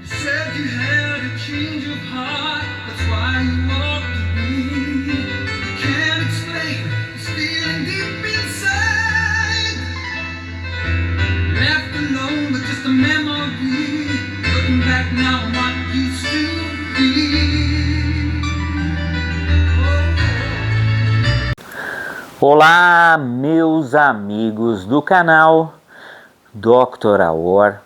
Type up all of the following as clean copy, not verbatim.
Said you had a change of heart, that's why you walked away. You can't explain this feeling deep inside. Left alone with just a memory. Looking back now on what used to be. Olá, meus amigos do canal Dr. Awor.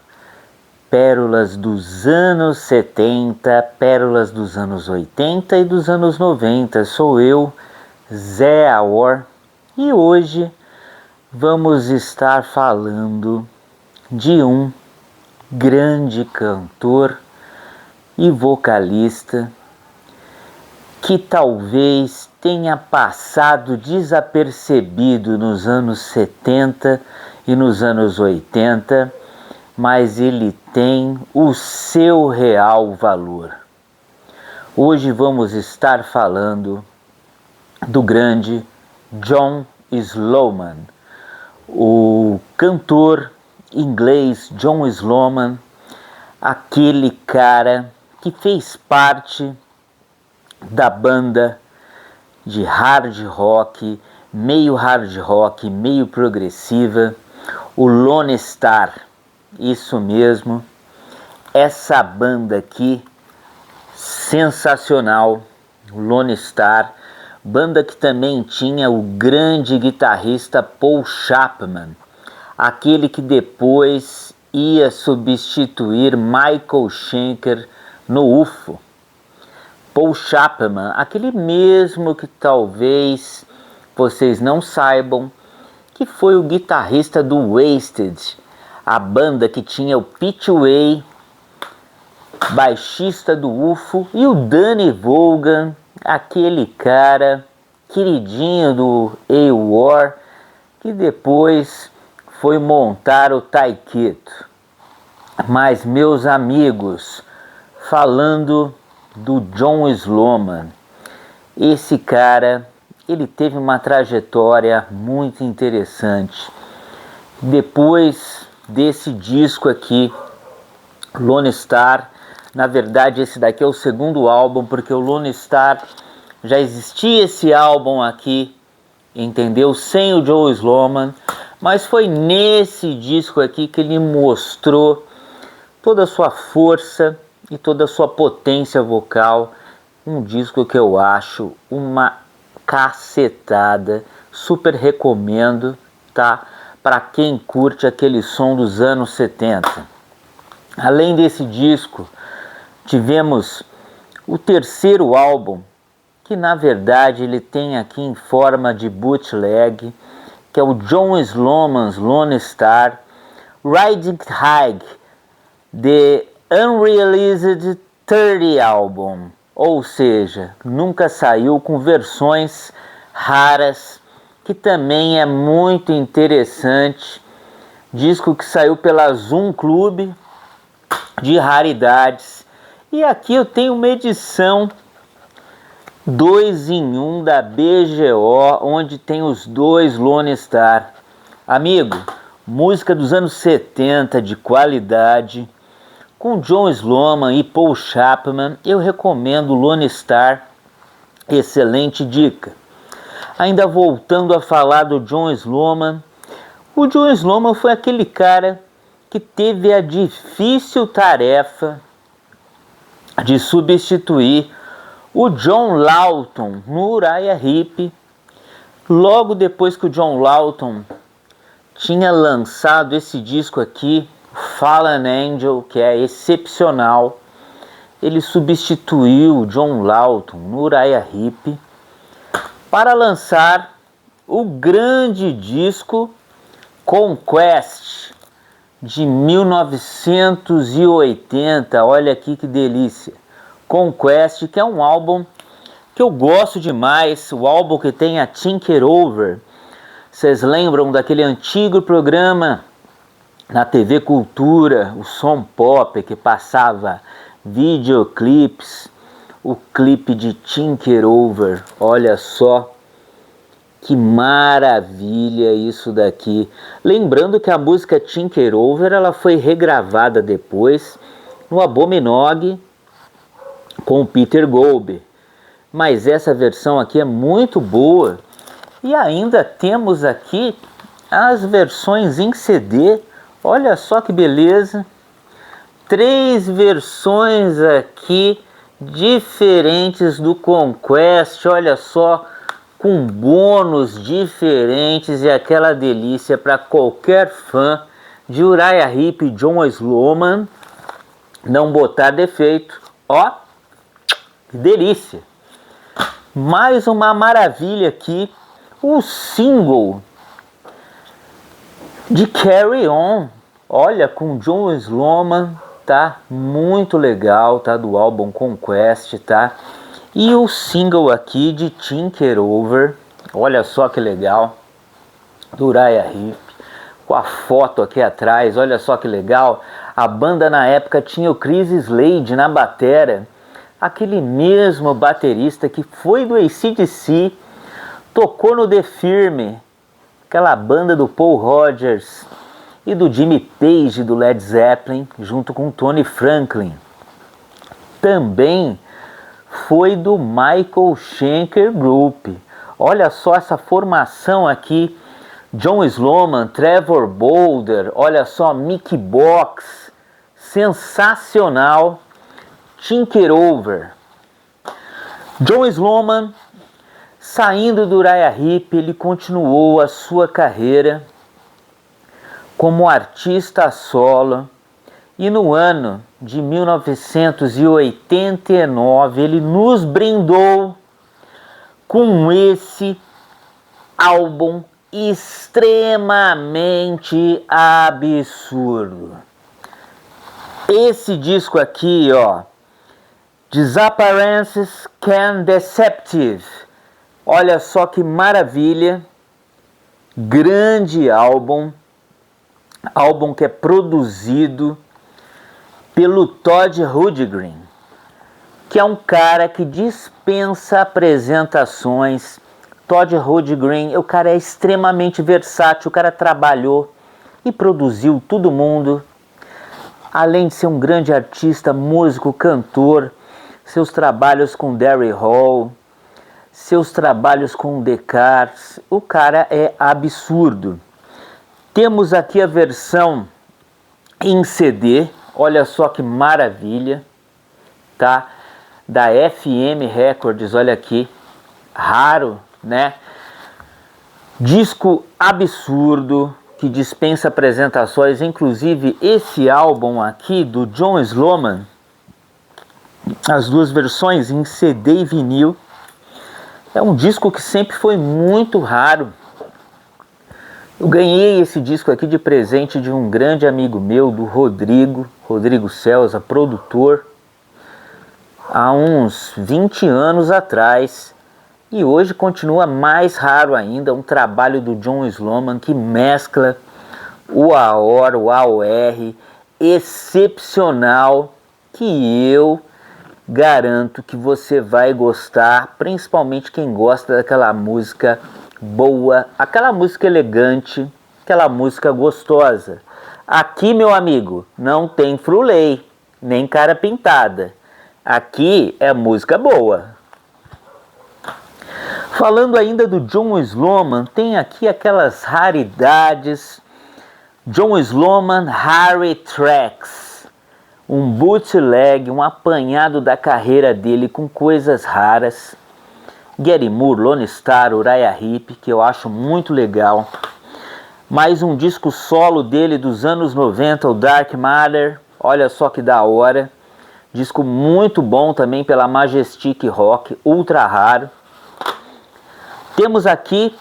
Pérolas dos anos 70, pérolas dos anos 80 e dos anos 90. Sou eu, Zé Awor, e hoje vamos estar falando de um grande cantor e vocalista que talvez tenha passado desapercebido nos anos 70 e nos anos 80, mas ele tem o seu real valor. Hoje vamos estar falando do grande John Sloman, o cantor inglês John Sloman, aquele cara que fez parte da banda de hard rock, meio progressiva, o Lone Star. Isso mesmo, essa banda aqui, sensacional, Lone Star, banda que também tinha o grande guitarrista Paul Chapman, aquele que depois ia substituir Michael Schenker no UFO. Paul Chapman, aquele mesmo que talvez vocês não saibam, que foi o guitarrista do Wasted, a banda que tinha o Pete Way, baixista do UFO, e o Danny Vaughan, aquele cara queridinho do AWAR, que depois foi montar o Taikito. Mas, meus amigos, falando do John Sloman, esse cara, ele teve uma trajetória muito interessante. Depois desse disco aqui, Lone Star, na verdade esse daqui é o segundo álbum, porque o Lone Star já existia esse álbum aqui, entendeu? Sem o John Sloman, mas foi nesse disco aqui que ele mostrou toda a sua força e toda a sua potência vocal. Um disco que eu acho uma cacetada, super recomendo, tá? Para quem curte aquele som dos anos 70. Além desse disco, tivemos o terceiro álbum, que na verdade ele tem aqui em forma de bootleg, que é o John Sloman's Lone Star Riding High, The Unreleased 30 Album, ou seja, nunca saiu, com versões raras, que também é muito interessante. Disco que saiu pela Zoom Club de raridades. E aqui eu tenho uma edição 2 em 1 da BGO, onde tem os dois Lone Star. Amigo, música dos anos 70 de qualidade, com John Sloman e Paul Chapman. Eu recomendo o Lone Star, excelente dica. Ainda voltando a falar do John Sloman, o John Sloman foi aquele cara que teve a difícil tarefa de substituir o John Lawton no Uriah Heep, logo depois que o John Lawton tinha lançado esse disco aqui, Fallen Angel, que é excepcional. Ele substituiu o John Lawton no Uriah Heep para lançar o grande disco Conquest de 1980. Olha aqui que delícia. Conquest, que é um álbum que eu gosto demais, o álbum que tem a Tinker Over. Vocês lembram daquele antigo programa na TV Cultura, o Som Pop, que passava videoclipes, o clipe de Tinker Over? Olha só Que maravilha isso daqui. Lembrando que a música Tinker Over ela foi regravada depois no Abominog com o Peter Goldberg. Mas essa versão aqui é muito boa. E ainda temos aqui as versões em CD. Olha só que beleza. 3 versões aqui diferentes do Conquest. Olha só, com bônus diferentes e aquela delícia para qualquer fã de Uriah Heep e John Sloman não botar defeito. Ó, que delícia! Mais uma maravilha aqui, o single de Carry On, olha, com John Sloman, tá? Muito legal, tá? Do álbum Conquest, tá? E o single aqui de Tinker Over, olha só que legal, do Uriah Heep, com a foto aqui atrás, olha só que legal. A banda na época tinha o Chris Slade na batera, aquele mesmo baterista que foi do AC/DC, tocou no The Firme, aquela banda do Paul Rodgers e do Jimmy Page do Led Zeppelin, junto com Tony Franklin. Também foi do Michael Schenker Group. Olha só essa formação aqui, John Sloman, Trevor Bolder, olha só, Mickey Box, sensacional. Tinker Over. John Sloman, saindo do Uriah Heep, ele continuou a sua carreira como artista solo e no ano de 1989 ele nos brindou com esse álbum extremamente absurdo. Esse disco aqui, ó, Disappearances Can Deceptive. Olha só que maravilha. Grande álbum. Álbum que é produzido pelo Todd Rundgren, que é um cara que dispensa apresentações. Todd Rundgren, o cara é extremamente versátil. O cara trabalhou e produziu todo mundo. Além de ser um grande artista, músico, cantor, seus trabalhos com Derry Hall, seus trabalhos com The Cars, o cara é absurdo. Temos aqui a versão em CD, olha só que maravilha, tá? Da FM Records, olha aqui, raro, né? Disco absurdo, que dispensa apresentações, inclusive esse álbum aqui do John Sloman, as duas versões em CD e vinil, é um disco que sempre foi muito raro. Eu ganhei esse disco aqui de presente de um grande amigo meu, do Rodrigo Celsa, produtor, há uns 20 anos atrás. E hoje continua mais raro ainda, um trabalho do John Sloman que mescla o AOR, o AOR, excepcional, que eu garanto que você vai gostar, principalmente quem gosta daquela música boa, aquela música elegante, aquela música gostosa. Aqui, meu amigo, não tem frulei, nem cara pintada. Aqui é música boa. Falando ainda do John Sloman, tem aqui aquelas raridades. John Sloman Harry Tracks. Um bootleg, um apanhado da carreira dele com coisas raras. Gary Moore, Lone Star, Uriah Heep, que eu acho muito legal. Mais um disco solo dele dos anos 90, o Dark Matter. Olha só que da hora. Disco muito bom também pela Majestic Rock, ultra raro. Temos aqui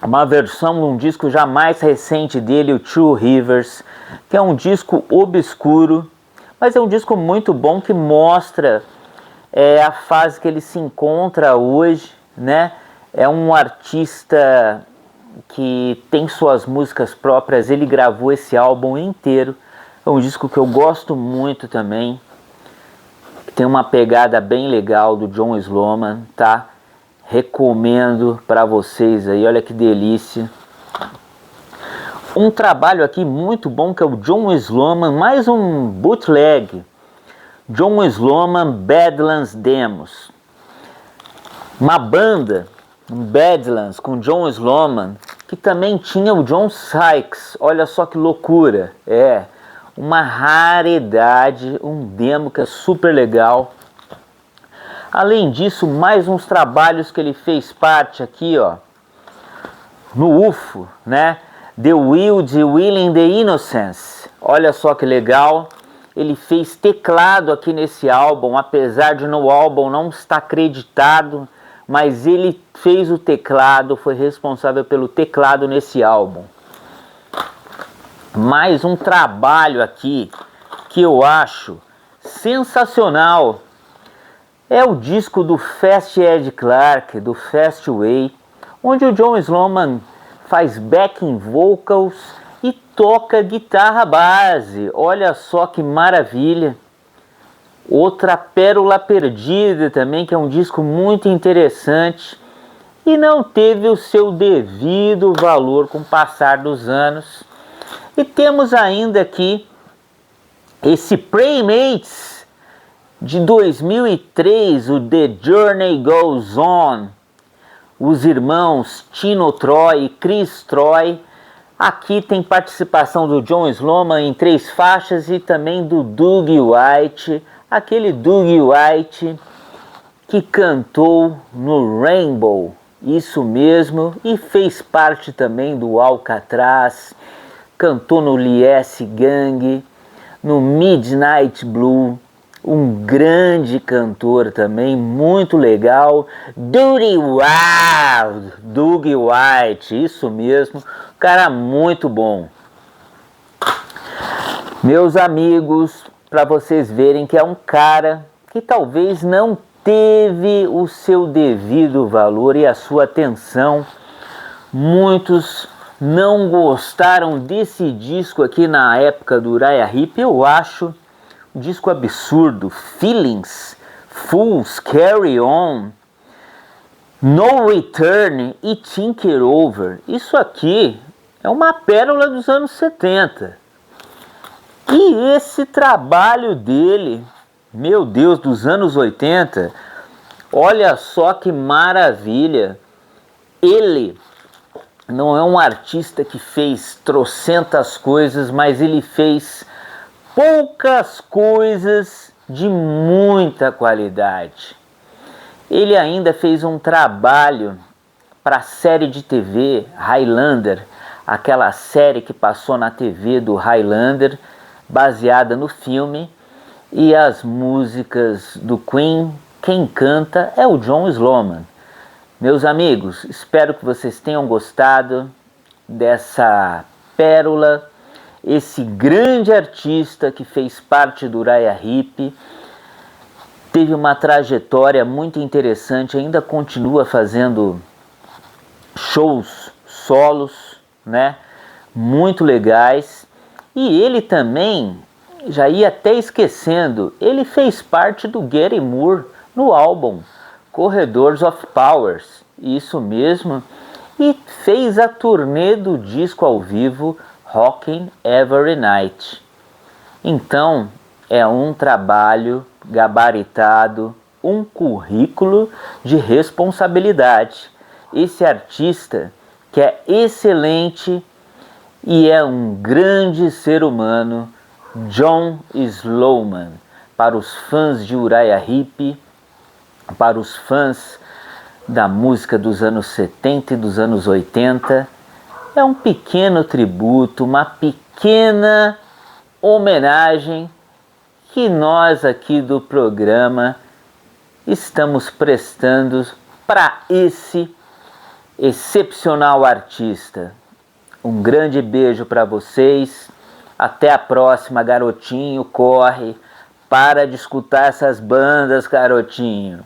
uma versão de um disco já mais recente dele, o True Rivers, que é um disco obscuro, mas é um disco muito bom que mostra a fase que ele se encontra hoje, né? É um artista que tem suas músicas próprias, ele gravou esse álbum inteiro. É um disco que eu gosto muito também, tem uma pegada bem legal do John Sloman, tá? Recomendo para vocês aí, olha que delícia. Um trabalho aqui muito bom que é o John Sloman, mais um bootleg. John Sloman Badlands Demos. Uma banda, um Badlands com John Sloman, que também tinha o John Sykes. Olha só que loucura. É uma raridade, um demo que é super legal. Além disso, mais uns trabalhos que ele fez parte aqui, ó, no UFO, né? The Wild Willing the Innocence. Olha só que legal. Ele fez teclado aqui nesse álbum, apesar de no álbum não estar acreditado, mas ele fez o teclado, foi responsável pelo teclado nesse álbum. Mais um trabalho aqui que eu acho sensacional. É o disco do Fast Ed Clarke, do Fast Way, onde o John Sloman faz backing vocals e toca guitarra base. Olha só que maravilha. Outra pérola perdida também, que é um disco muito interessante e não teve o seu devido valor com o passar dos anos. E temos ainda aqui esse Playmates de 2003, o The Journey Goes On. Os irmãos Tino Troy e Chris Troy. Aqui tem participação do John Sloman em 3 faixas e também do Doug White. Aquele Doug White que cantou no Rainbow, isso mesmo, e fez parte também do Alcatraz, cantou no Liesse Gang, no Midnight Blue, um grande cantor também, muito legal, Doug White, isso mesmo, cara muito bom. Meus amigos, para vocês verem que é um cara que talvez não teve o seu devido valor e a sua atenção. Muitos não gostaram desse disco aqui na época do Uriah Heep. Eu acho um disco absurdo. Feelings, Fools, Carry On, No Return e Think It Over. Isso aqui é uma pérola dos anos 70. E esse trabalho dele, meu Deus, dos anos 80, olha só que maravilha. Ele não é um artista que fez trocentas coisas, mas ele fez poucas coisas de muita qualidade. Ele ainda fez um trabalho para a série de TV Highlander, aquela série que passou na TV do Highlander, baseada no filme, e as músicas do Queen, quem canta é o John Sloman. Meus amigos, espero que vocês tenham gostado dessa pérola, esse grande artista que fez parte do Uriah Heep, teve uma trajetória muito interessante, ainda continua fazendo shows solos, né, muito legais. E ele também, já ia até esquecendo, ele fez parte do Gary Moore no álbum Corridors of Powers, isso mesmo, e fez a turnê do disco ao vivo Rockin' Every Night. Então, é um trabalho gabaritado, um currículo de responsabilidade. Esse artista que é excelente e é um grande ser humano, John Sloman. Para os fãs de Uriah Heep, para os fãs da música dos anos 70 e dos anos 80, é um pequeno tributo, uma pequena homenagem que nós aqui do programa estamos prestando para esse excepcional artista. Um grande beijo para vocês. Até a próxima, garotinho. Corre. Para de escutar essas bandas, garotinho.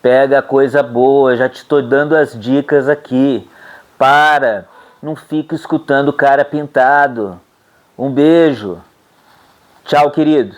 Pega coisa boa. Já te estou dando as dicas aqui. Para. Não fica escutando cara pintado. Um beijo. Tchau, querido.